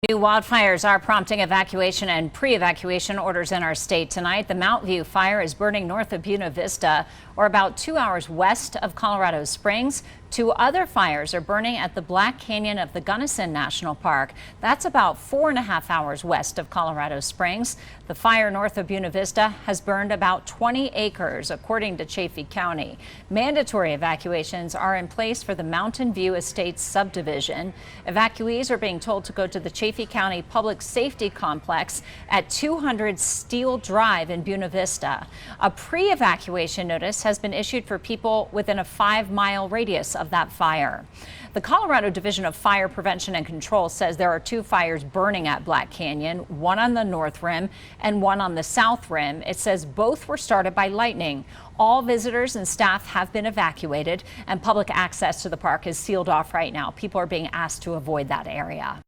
New wildfires are prompting evacuation and pre-evacuation orders in our state tonight. The Mountain View fire is burning north of Buena Vista, or about 2 hours west of Colorado Springs. Two other fires are burning at the Black Canyon of the Gunnison National Park. That's about 4.5 hours west of Colorado Springs. The fire north of Buena Vista has burned about 20 acres, according to Chaffee County. Mandatory evacuations are in place for the Mountain View Estes subdivision. Evacuees are being told to go to the Chaffee County Public Safety Complex at 200 Steel Drive in Buena Vista. A pre-evacuation notice has been issued for people within a 5-mile radius of that fire. The Colorado Division of Fire Prevention and Control says there are 2 fires burning at Black Canyon, one on the north rim and one on the south rim. It says both were started by lightning. All visitors and staff have been evacuated, and public access to the park is sealed off right now. People are being asked to avoid that area.